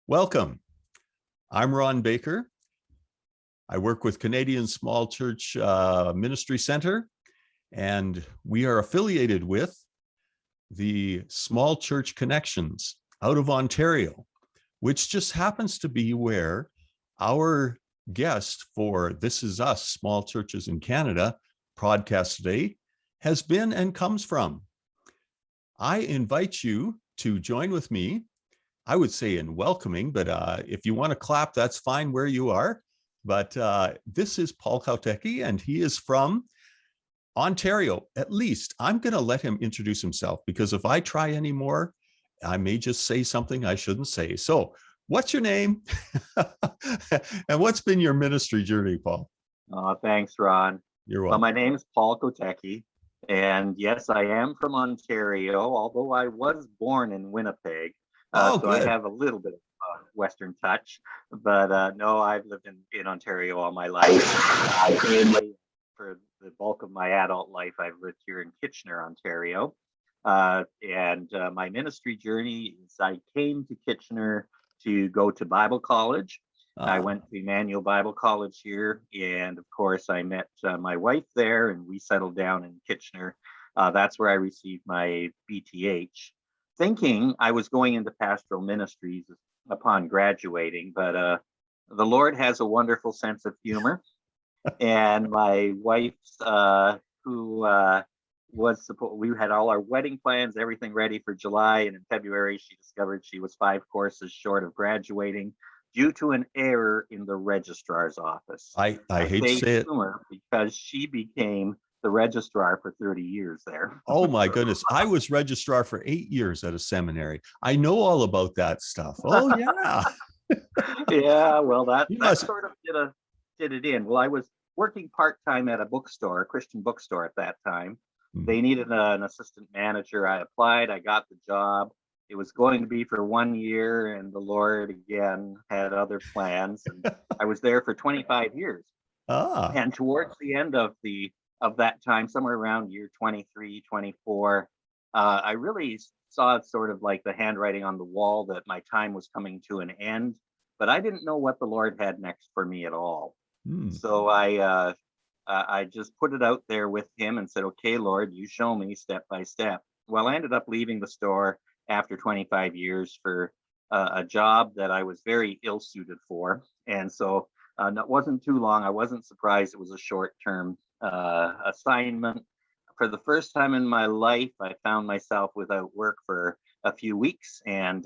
Welcome. I'm Ron Baker. I work with Canadian Small Church Ministry Center, and we are affiliated with the Small Church Connections out of Ontario, which just happens to be where our guest for This Is Us, Small Churches in Canada, podcast today has been and comes from. I invite you to join with me, I would say in welcoming, but if you want to clap, that's fine where you are. But this is Paul Kowtechy, and he is from Ontario. At least I'm going to let him introduce himself, because if I try anymore, I may just say something I shouldn't say. So what's your name? And what's been your ministry journey, Paul? Thanks, Ron. You're welcome. Well, my name is Paul Kowtechy, and yes, I am from Ontario, although I was born in Winnipeg. So good. I have a little bit of Western touch, but no, I've lived in Ontario all my life. For the bulk of my adult life, I've lived here in Kitchener, Ontario. And my ministry journey is I came to Kitchener to go to Bible college. I went to Emmanuel Bible College here, and of course I met my wife there, and we settled down in Kitchener. That's where I received my BTH, thinking I was going into pastoral ministries upon graduating, but the Lord has a wonderful sense of humor. And my wife's, we had all our wedding plans, everything ready for July, and in February she discovered she was 5 courses short of graduating due to an error in the registrar's office. I hate to say it, because she became the registrar for 30 years there. Oh my goodness. I was registrar for 8 years at a seminary. I know all about that stuff. Oh yeah. Yeah, well, that sort of did it in. Well, I was working part-time at a bookstore, a Christian bookstore at that time. Mm-hmm. They needed an assistant manager. I applied, I got the job. It was going to be for 1 year, and the Lord again had other plans. And I was there for 25 years. And towards the end of that time, somewhere around year 23, 24, I really saw it sort of like the handwriting on the wall that my time was coming to an end, but I didn't know what the Lord had next for me at all. So I just put it out there with him and said, okay, Lord, you show me step by step. Well, I ended up leaving the store after 25 years for a job that I was very ill-suited for. And so it wasn't too long. I wasn't surprised it was a short-term assignment. For the first time in my life, I found myself without work for a few weeks, and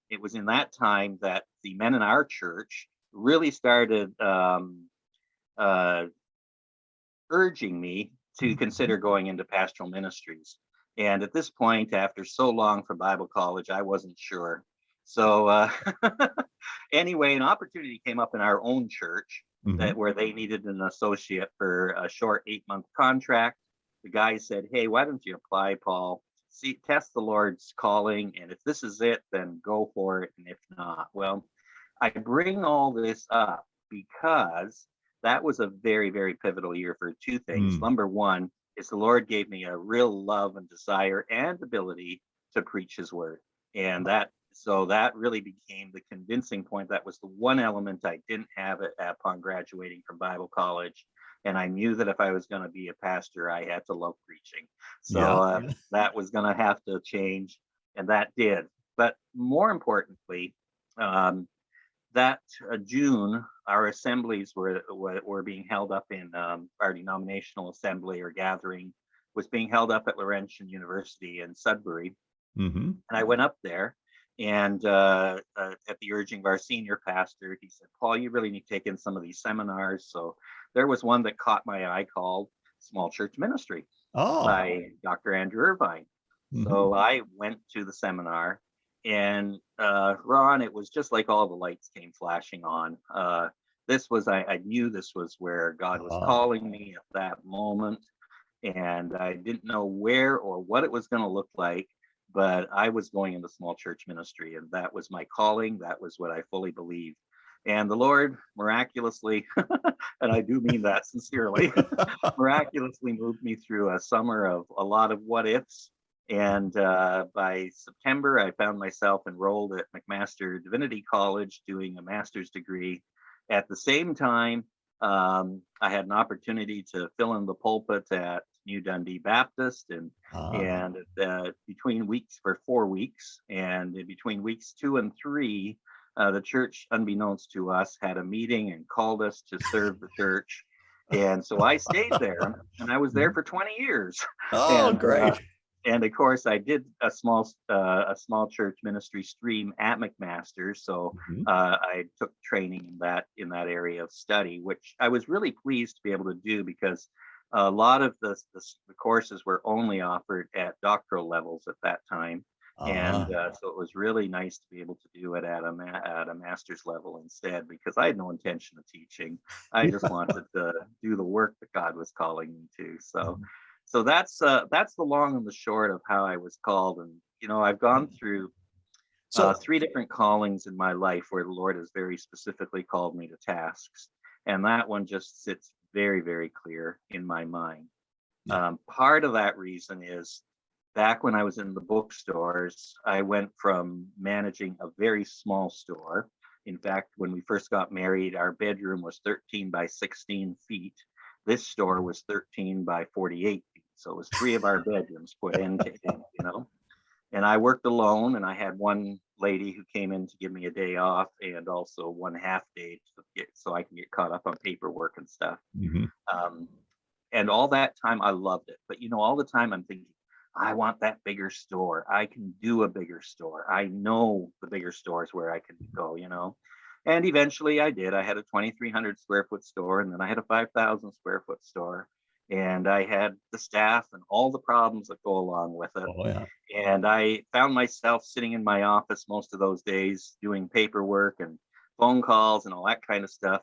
it was in that time that the men in our church really started urging me to consider going into pastoral ministries. And at this point, after so long from Bible college, I wasn't sure. So anyway, an opportunity came up in our own church where they needed an associate for a short 8-month contract. The guy said, hey, why don't you apply, Paul? Test the Lord's calling, and if this is it, then go for it, and if not, well, I bring all this up because that was a very, very pivotal year for 2 things. Number one is the Lord gave me a real love and desire and ability to preach his word, and that really became the convincing point. That was the one element I didn't have upon graduating from Bible college. And I knew that if I was going to be a pastor, I had to love preaching. So that was going to have to change, and that did. But more importantly, that June, our assemblies were being held up in our denominational assembly or gathering was being held up at Laurentian University in Sudbury. And I went up there. And at the urging of our senior pastor, he said, Paul, you really need to take in some of these seminars. So there was one that caught my eye called Small Church Ministry by Dr. Andrew Irvine. So I went to the seminar, and Ron, it was just like all the lights came flashing on. I knew this was where God was calling me at that moment. And I didn't know where or what it was going to look like. But I was going into small church ministry, and that was my calling. That was what I fully believed. And the Lord miraculously, and I do mean that sincerely, miraculously moved me through a summer of a lot of what ifs And by September, I found myself enrolled at McMaster Divinity College doing a master's degree. At the same time, I had an opportunity to fill in the pulpit at New Dundee Baptist, and Ah, and between weeks for 4 weeks, and in between weeks 2 and 3, the church, unbeknownst to us, had a meeting and called us to serve the church. And so I stayed there, and I was there for 20 years. oh, And great. and of course, I did a small church ministry stream at McMaster, so Mhm. I took training in that area of study, which I was really pleased to be able to do, because a lot of the courses were only offered at doctoral levels at that time, and Ah, so it was really nice to be able to do it at a master's level instead, because I had no intention of teaching. I just wanted to do the work that God was calling me to. So mhm. so that's the long and the short of how I was called. And I've gone through So, three different callings in my life where the Lord has very specifically called me to tasks, and that one just sits very, very clear in my mind. yeah. Part of that reason is, back when I was in the bookstores, I went from managing a very small store. In fact, when we first got married, our bedroom was 13 by 16 feet. This store was 13 by 48 feet. So it was three of our bedrooms put end to end. And I worked alone, and I had one lady who came in to give me a day off, and also one half day so I can get caught up on paperwork and stuff. Mhm. Um, and all that time I loved it. But all the time I'm thinking, I want that bigger store. I can do a bigger store. I know the bigger stores where I can go. And eventually I did. I had a 2,300 square foot store, and then I had a 5,000 square foot store. And I had the staff and all the problems that go along with it. Oh, yeah. And I found myself sitting in my office most of those days doing paperwork and phone calls and all that kind of stuff,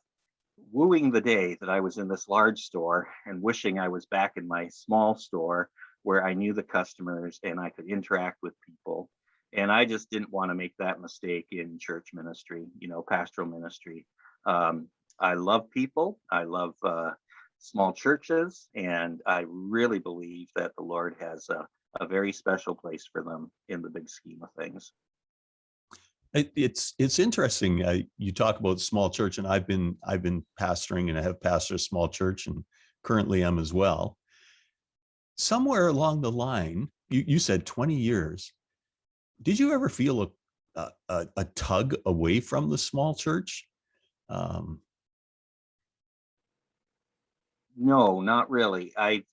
wooing the day that I was in this large store and wishing I was back in my small store where I knew the customers and I could interact with people. And I just didn't want to make that mistake in church ministry, pastoral ministry. Um, I love people. I love small churches. And I really believe that the Lord has a very special place for them in the big scheme of things. It's interesting. You talk about small church, and I've been pastoring, and I have pastored a small church, and currently am as well. Somewhere along the line, you said 20 years. Did you ever feel a tug away from the small church? Um, No, not really. I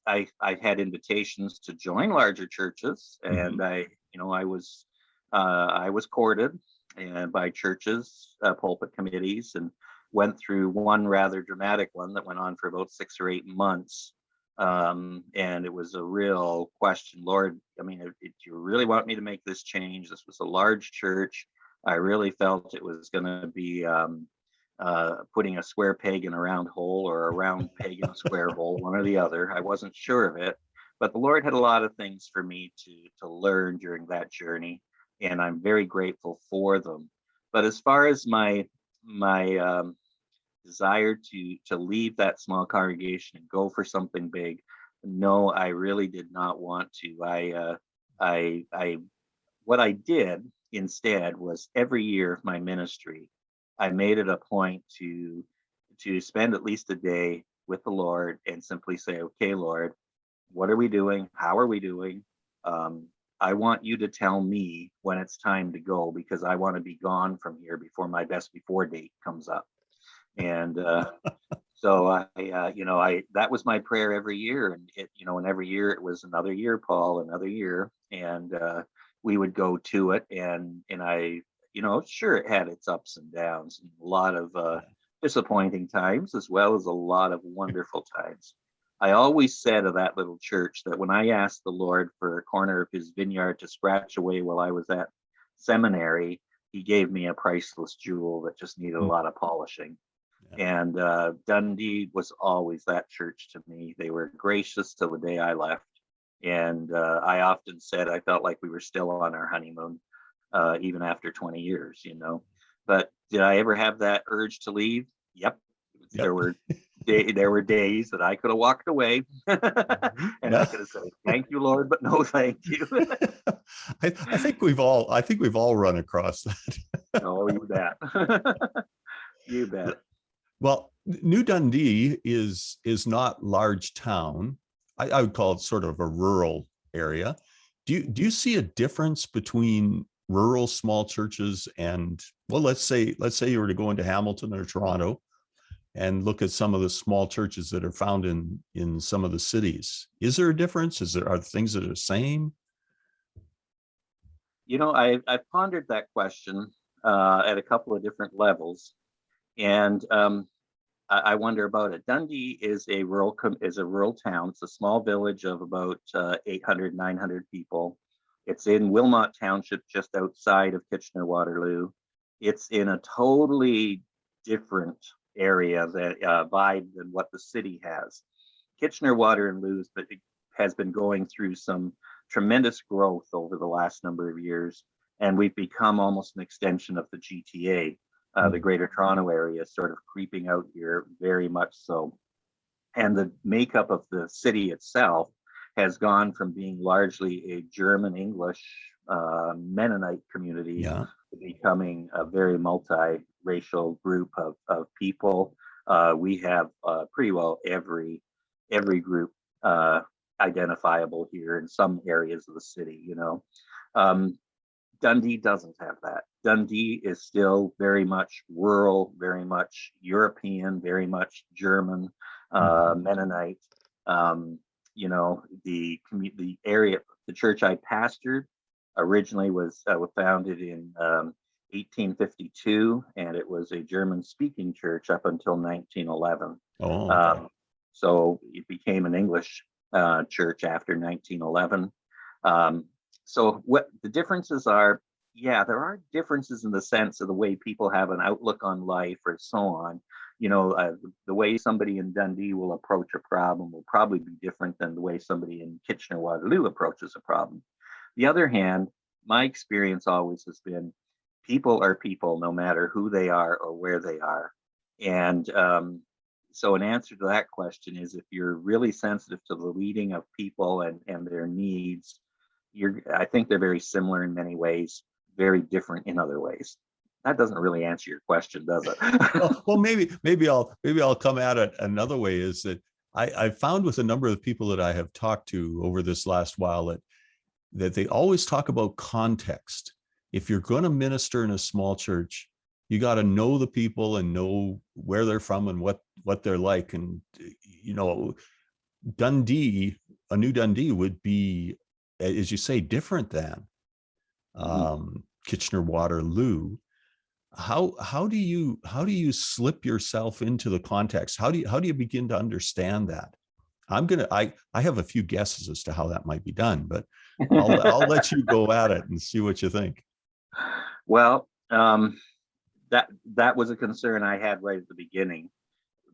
had invitations to join larger churches, mhm. and I was courted and by churches, pulpit committees, and went through one rather dramatic one that went on for about 6 or 8 months. And it was a real question, Lord. I mean, do you really want me to make this change? This was a large church. I really felt it was going to be putting a square peg in a round hole, or a round peg in a square hole, one or the other. I wasn't sure of it, but the Lord had a lot of things for me to learn during that journey, and I'm very grateful for them. But as far as my desire to leave that small congregation and go for something big, no, I really did not want to. I what I did instead was, every year of my ministry, I made it a point to spend at least a day with the Lord and simply say, "Okay, Lord, what are we doing? How are we doing? Um, I want you to tell me when it's time to go, because I want to be gone from here before my best before date comes up." And so I that was my prayer every year, and and every year it was another year, Paul, another year, and we would go to it, and I, sure, it had its ups and downs, and a lot of disappointing times, as well as a lot of wonderful times. I always said of that little church that when I asked the Lord for a corner of His vineyard to scratch away while I was at seminary, He gave me a priceless jewel that just needed a Mm, lot of polishing. yeah. And Dundee was always that church to me. They were gracious till the day I left. And I often said I felt like we were still on our honeymoon, even after 20 years. But did I ever have that urge to leave? Yep. There Yep. were there were days that I could have walked away and I Yeah. could have said, thank you, Lord, but no, thank you. I think we've all run across that. Oh, you bet. You bet. Well, New Dundee is not large town. I would call it sort of a rural area. Do you see a difference between rural small churches and, well, let's say you were to go into Hamilton or Toronto and look at some of the small churches that are found in some of the cities? Is there a difference? Are things that are the same? I've pondered that question at a couple of different levels, and I wonder about it. Dundee is a rural town. It's a small village of about 800, 900 people. It's in Wilmot Township, just outside of Kitchener-Waterloo. It's in a totally different area that vibe than what the city has. Kitchener-Waterloo has been going through some tremendous growth over the last number of years, and we've become almost an extension of the GTA. The Greater Toronto Area, sort of creeping out here very much so. And the makeup of the city itself has gone from being largely a German English Mennonite community Yeah. to becoming a very multiracial group of people. We have pretty well every group identifiable here in some areas of the city. Dundee doesn't have that. Dundee is still very much rural, very much European, very much German, Mennonite. The area, the church I pastored originally was founded in 1852, and it was a German-speaking church up until 1911. Oh, okay. So it became an English church after 1911. So what the differences are, yeah, there are differences in the sense of the way people have an outlook on life or so on. The way somebody in Dundee will approach a problem will probably be different than the way somebody in Kitchener-Waterloo approaches a problem. The other hand, my experience always has been people are people no matter who they are or where they are. And so an answer to that question is, if you're really sensitive to the leading of people and their needs, I think they're very similar in many ways, very different in other ways. That doesn't really answer your question, does it? well, maybe I'll come at it another way. Is that I've found with a number of people that I have talked to over this last while that they always talk about context. If you're going to minister in a small church, you got to know the people and know where they're from and what they're like. And Dundee, a New Dundee would be, as you say, different than Kitchener-Waterloo. How do you slip yourself into the context? How do you begin to understand that? I have a few guesses as to how that might be done, but I'll let you go at it and see what you think. Well, that was a concern I had right at the beginning.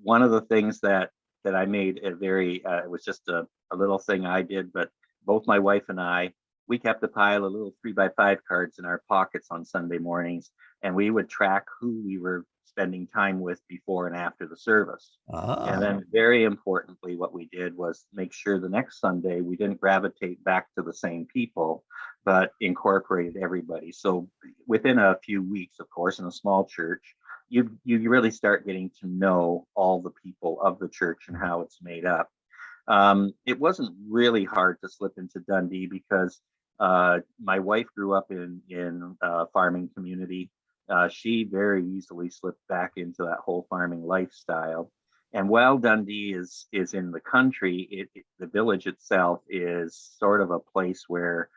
One of the things that I made a very it was just a little thing I did, but both my wife and I, we kept a pile of little 3x5 cards in our pockets on Sunday mornings, and we would track who we were spending time with before and after the service. And then very importantly, what we did was make sure the next Sunday we didn't gravitate back to the same people, but incorporated everybody. So within a few weeks, of course, in a small church, you really start getting to know all the people of the church and how it's made up. It wasn't really hard to slip into Dundee because my wife grew up in a farming community. She very easily slipped back into that whole farming lifestyle. And while Dundee is in the country, the village itself is sort of a place where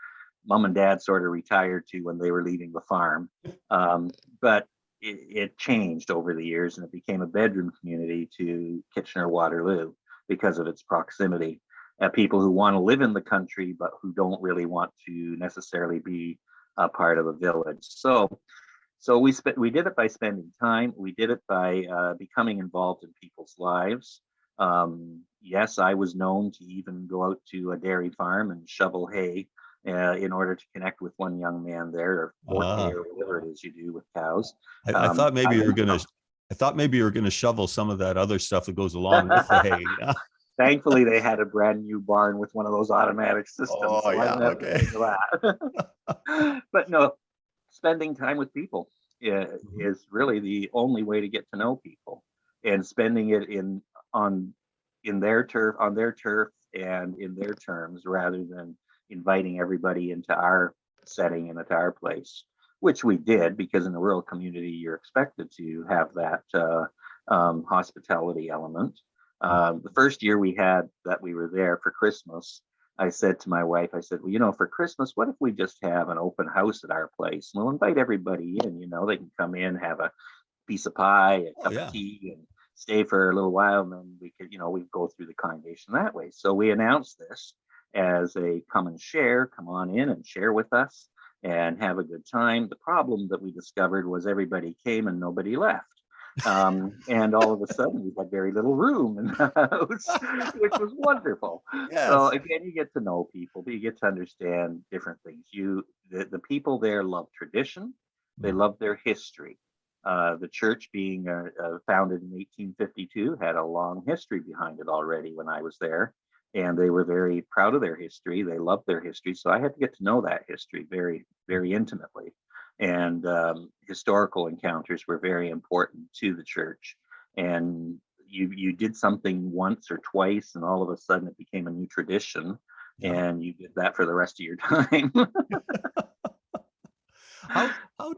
mom and dad sort of retired to when they were leaving the farm. But it changed over the years, and it became a bedroom community to Kitchener-Waterloo because of its proximity. People who want to live in the country, but who don't really want to necessarily be a part of a village. So we did it by spending time. We did it by becoming involved in people's lives. Yes, I was known to even go out to a dairy farm and shovel hay in order to connect with one young man there, or fork hay, or whatever it is you do with cows. I thought maybe you were gonna I thought maybe you were going to shovel some of that other stuff that goes along with the hay. Yeah. Thankfully, they had a brand new barn with one of those automatic systems, Oh, so I yeah. don't have to Okay. think of that. But no, spending time with people Mhm. is really the only way to get to know people, and spending it on in their turf, on their turf, and in their terms, rather than inviting everybody into our setting and into our place, which we did, because in a rural community you're expected to have that hospitality element. The first year we had that we were there for Christmas, I said to my wife, I said, well, for Christmas, what if we just have an open house at our place? We'll invite everybody in, they can come in, have a piece of pie, a Oh, cup of yeah. tea, and stay for a little while. And then we could, we go through the congregation that way. So we announced this as a come and share, come on in and share with us and have a good time. The problem that we discovered was everybody came and nobody left. And all of a sudden we had very little room in the house, which was wonderful. So Yes. again, you get to know people, but you get to understand different things. The people there love tradition, they Mhm. love their history. The church, being founded in 1852, had a long history behind it already when I was there, and they were very proud of their history. They loved their history, so I had to get to know that history very, very intimately. And historical encounters were very important to the church. And you did something once or twice, and all of a sudden it became a new tradition, Yeah. and you did that for the rest of your time.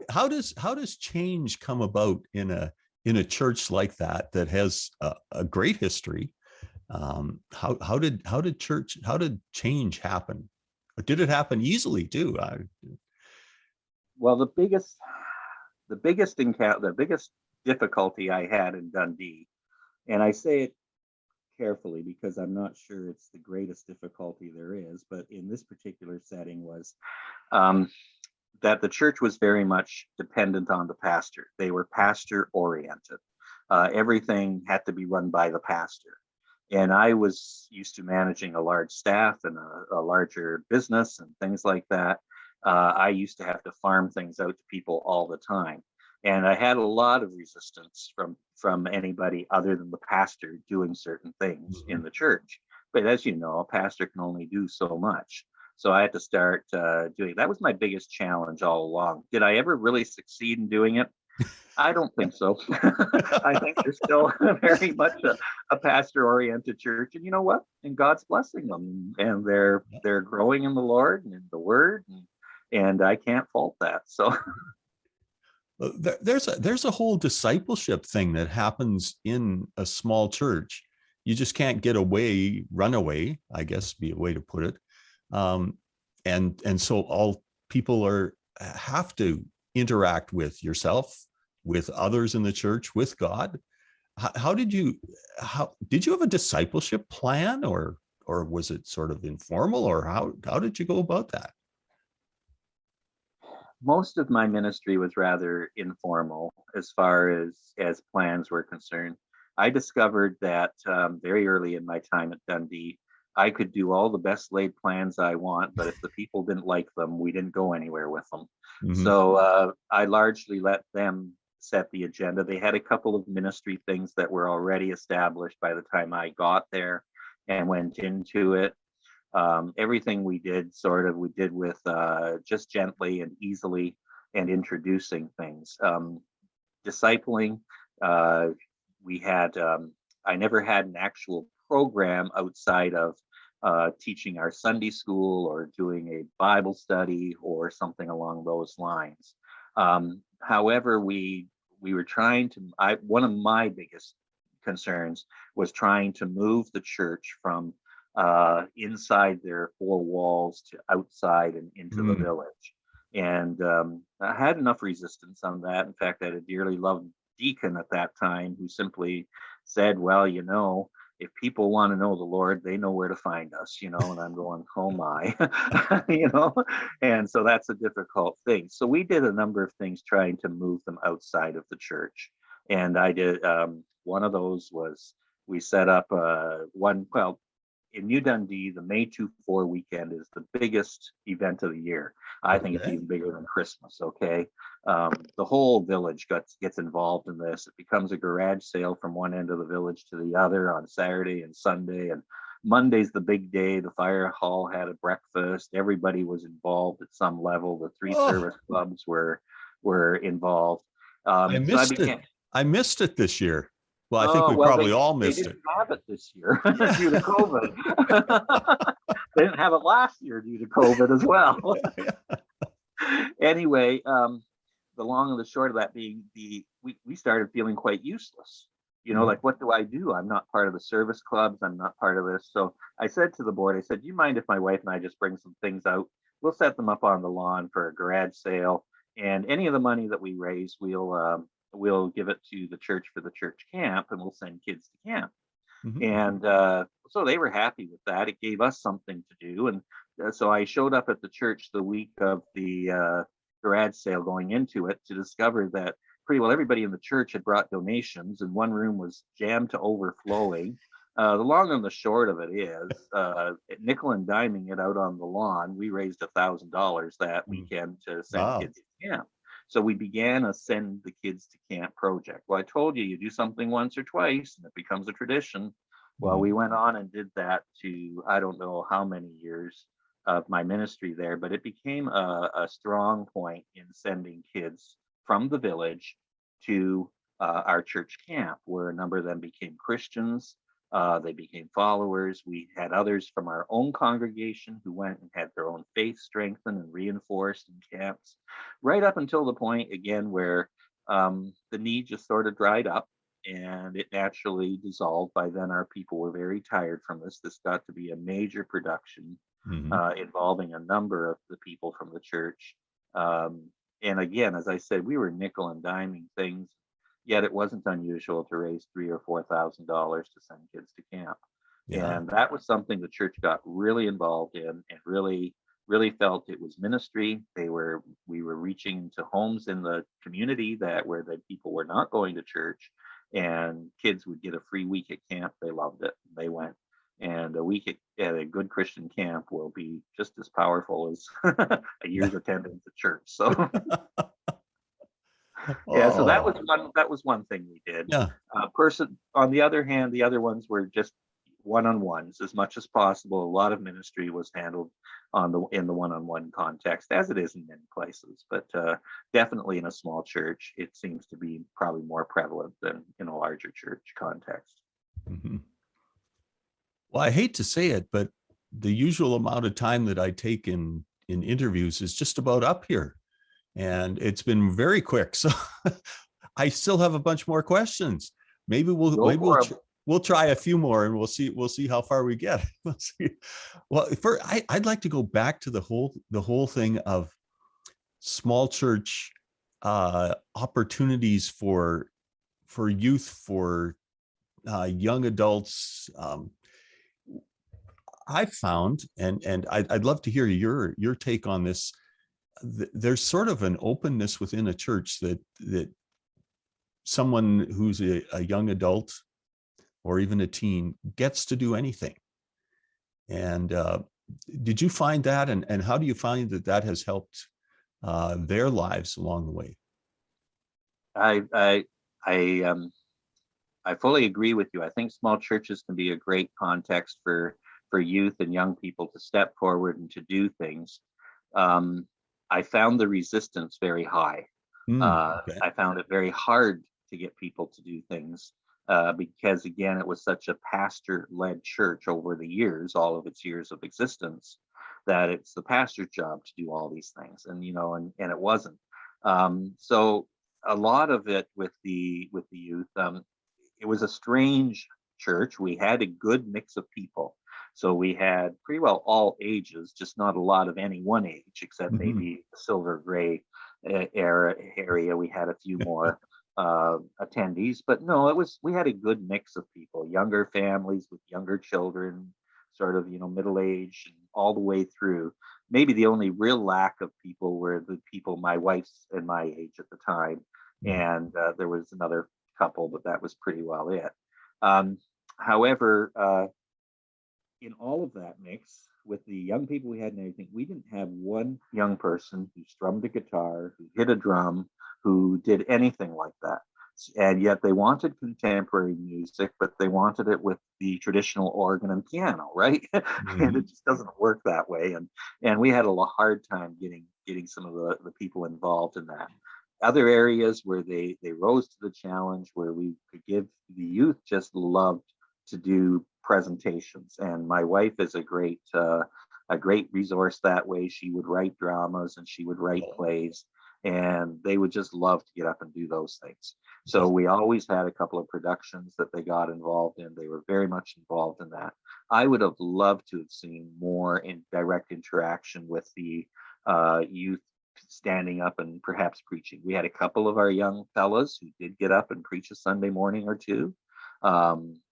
How does change come about in a church like that has a great history? How did change happen? Or did it happen easily too? Well, the biggest difficulty I had in Dundee, and I say it carefully because I'm not sure it's the greatest difficulty there is, but in this particular setting was um, that the church was very much dependent on the pastor. They were pastor oriented. Everything had to be run by the pastor. And I was used to managing a large staff and a larger business and things like that. I used to have to farm things out to people all the time. And I had a lot of resistance from anybody other than the pastor doing certain things in Mhm. the church. But as you know, a pastor can only do so much. So I had to start doing that. Was my biggest challenge all along. Did I ever really succeed in doing it? I don't think so. I think they're still very much a pastor-oriented church, and you know what? And God's blessing them, and they're growing in the Lord and in the Word, and I can't fault that. So There's a whole discipleship thing that happens in a small church. You just can't run away, I guess be a way to put it. Um, and so all people have to interact with yourself, with others in the church, with God. How did you have a discipleship plan, or was it sort of informal, or how did you go about that? most of my ministry was rather informal as far as plans were concerned. I discovered that very early in my time at Dundee, I could do all the best laid plans I want, but if the people didn't like them, we didn't go anywhere with them. Mhm. So I largely let them set the agenda. They had a couple of ministry things that were already established by the time I got there and went into it. Everything we did with just gently and easily and introducing things. Discipling, uh, we had, I never had an actual program outside of teaching our Sunday school or doing a Bible study or something along those lines. However, we were trying to, one of my biggest concerns was trying to move the church from inside their four walls to outside and into the Mm. village. And I had enough resistance on that. In fact, I had a dearly loved deacon at that time who simply said, well, if people want to know the Lord, they know where to find us, and I'm going, oh my, you know, and so that's a difficult thing. So we did a number of things trying to move them outside of the church. And I did, one of those was we set up well, in New Dundee, the May 24 weekend is the biggest event of the year. I think it's Okay. even bigger than Christmas. Okay. The whole village gets involved in this. It becomes a garage sale from one end of the village to the other on Saturday and Sunday. And Monday's the big day. The fire hall had a breakfast. Everybody was involved at some level. The three Oh, service clubs were involved. I So I missed it. began. I missed it this year. Well, I think Oh, we well, probably all they missed it. didn't have it this year Yeah. due to COVID. They didn't have it last year due to COVID as well. Anyway, the long and the short of that being we started feeling quite useless. Mhm. Like, what do I do? I'm not part of the service clubs. I'm not part of this. So I said to the board, I said, do you mind if my wife and I just bring some things out? We'll set them up on the lawn for a garage sale, and any of the money that we raise, we'll give it to the church for the church camp, and we'll send kids to camp. Mhm. And so they were happy with that. It gave us something to do. And so I showed up at the church the week of the garage sale going into it to discover that pretty well everybody in the church had brought donations, and one room was jammed to overflowing. The long and the short of it is, nickel and diming it out on the lawn, we raised $1,000 that Mm. weekend to send Wow. kids to camp. So we began a send the kids to camp project. Well, I told you, you do something once or twice and it becomes a tradition. Well, Mhm. we went on and did that to, I don't know how many years of my ministry there, but it became a strong point in sending kids from the village to our church camp, where a number of them became Christians. They became followers. We had others from our own congregation who went and had their own faith strengthened and reinforced in camps, right up until the point again where the need just sort of dried up and it naturally dissolved. By then, our people were very tired from this. This got to be a major production Mhm. involving a number of the people from the church. Um, and again, as I said, we were nickel and diming things, yet it wasn't unusual to raise $3,000 or $4,000 to send kids to camp. Yeah. And that was something the church got really involved in and really felt it was ministry. We were reaching to homes in the community that where the people were not going to church, and kids would get a free week at camp. They loved it. They went. And a week at a good Christian camp will be just as powerful as a Yeah. year's attendance at church. So yeah, so Oh, that was one thing we did. yeah. Person on the other hand, the other ones were just one-on-ones as much as possible. A lot of ministry was handled in the one-on-one context, as it is in many places, but definitely in a small church, it seems to be probably more prevalent than in a larger church context. Mhm. Well, I hate to say it, but the usual amount of time that I take in interviews is just about up here, and it's been very quick. So I still have a bunch more questions. Maybe we'll Go maybe we'll for tr- it. we'll try a few more, and we'll see how far we get. We'll see. Well, I'd like to go back to the whole thing of small church opportunities for youth, for young adults. I've found, and I'd love to hear your take on this. There's sort of an openness within a church that someone who's a young adult or even a teen gets to do anything. And did you find that, and how do you find that has helped their lives along the way? I I I fully agree with you. I think small churches can be a great context for youth and young people to step forward and to do things. Um, I found the resistance very high. Okay. I found it very hard to get people to do things because, again, it was such a pastor-led church over the years, all of its years of existence, that it's the pastor's job to do all these things, and and it wasn't. So a lot of it with the youth, it was a strange church. We had a good mix of people. So we had pretty well all ages, just not a lot of any one age, except Mhm. maybe the silver gray area. We had a few more attendees, but no, we had a good mix of people, younger families with younger children, sort of, middle age and all the way through. Maybe the only real lack of people were the people my wife's and my age at the time. Mhm. And there was another couple, but that was pretty well it. Um, However, in all of that mix with the young people we had and everything, we didn't have one young person who strummed a guitar, who hit a drum, who did anything like that. And yet they wanted contemporary music, but they wanted it with the traditional organ and piano, right? And it just doesn't work that way. And we had a hard time getting some of the people involved in that. Other areas where they rose to the challenge, where we could give the youth, just loved to do presentations. And my wife is a great resource that way. She would write dramas and she would write plays, and they would just love to get up and do those things. So we always had a couple of productions that they got involved in. They were very much involved in that. I would have loved to have seen more in direct interaction with the youth, standing up and perhaps preaching. We had a couple of our young fellas who did get up and preach a Sunday morning or two.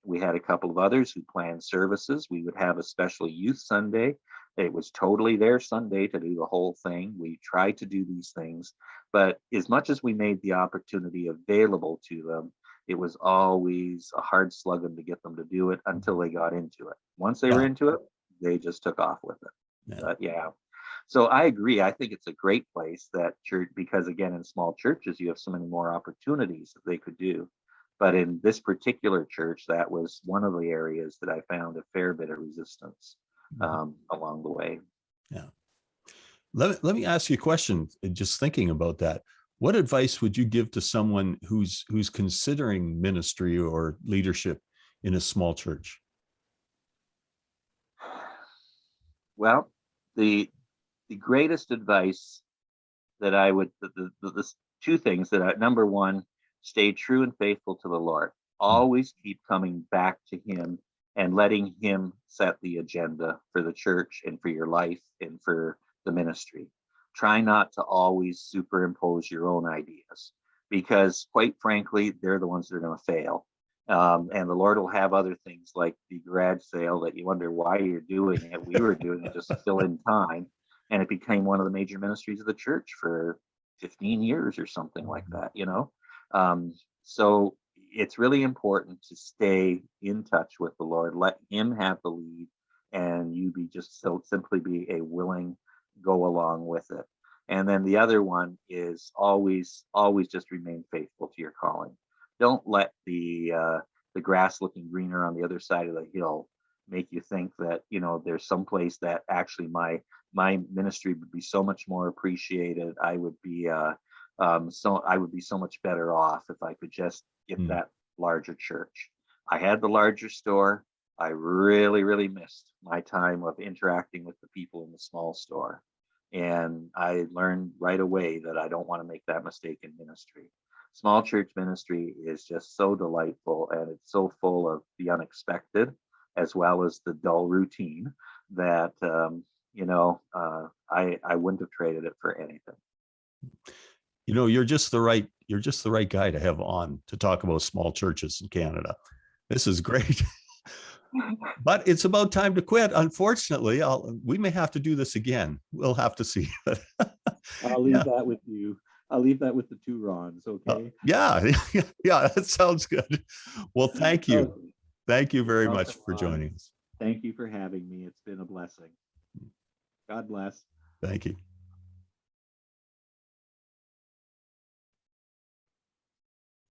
We had a couple of others who planned services. We would have a special youth Sunday. It was totally their Sunday to do the whole thing. We tried to do these things, but as much as we made the opportunity available to them, it was always a hard slugging to get them to do it until they got into it. Once they were into it, they just took off with it. But yeah. So I agree. I think it's a great place, that church, because again, in small churches, you have so many more opportunities that they could do. But in this particular church, that was one of the areas that I found a fair bit of resistance along the way. Yeah. Let me ask you a question, just thinking about that. What advice would you give to someone who's considering ministry or leadership in a small church? Well, the greatest advice that I would, the two things that number one, stay true and faithful to the Lord. Always keep coming back to him and letting him set the agenda for the church and for your life and for the ministry. Try not to always superimpose your own ideas, because quite frankly, they're the ones that are going to fail. And the Lord will have other things like the garage sale that you wonder why you're doing it. We were doing it just to fill in time. And it became one of the major ministries of the church for 15 years or something like that, you know? So it's really important to stay in touch with the Lord, let him have the lead, and you be just simply be a willing go along with it. And then the other one is always just remain faithful to your calling. Don't let the grass looking greener on the other side of the hill make you think that, you know, there's some place that actually my ministry would be so much more appreciated. I would be so much better off if I could just get that larger church. I had the larger store. I really, really missed my time of interacting with the people in the small store. And I learned right away that I don't want to make that mistake in ministry. Small church ministry is just so delightful, and it's so full of the unexpected as well as the dull routine that I wouldn't have traded it for anything. You know, you're just the right guy to have on to talk about small churches in Canada. This is great. But it's about time to quit. Unfortunately, we may have to do this again. We'll have to see. I'll leave that with you. I'll leave that with the two Rons, okay? Yeah, that sounds good. Well, thank you. Okay. Thank you very much for joining us. Thank you for having me. It's been a blessing. God bless. Thank you.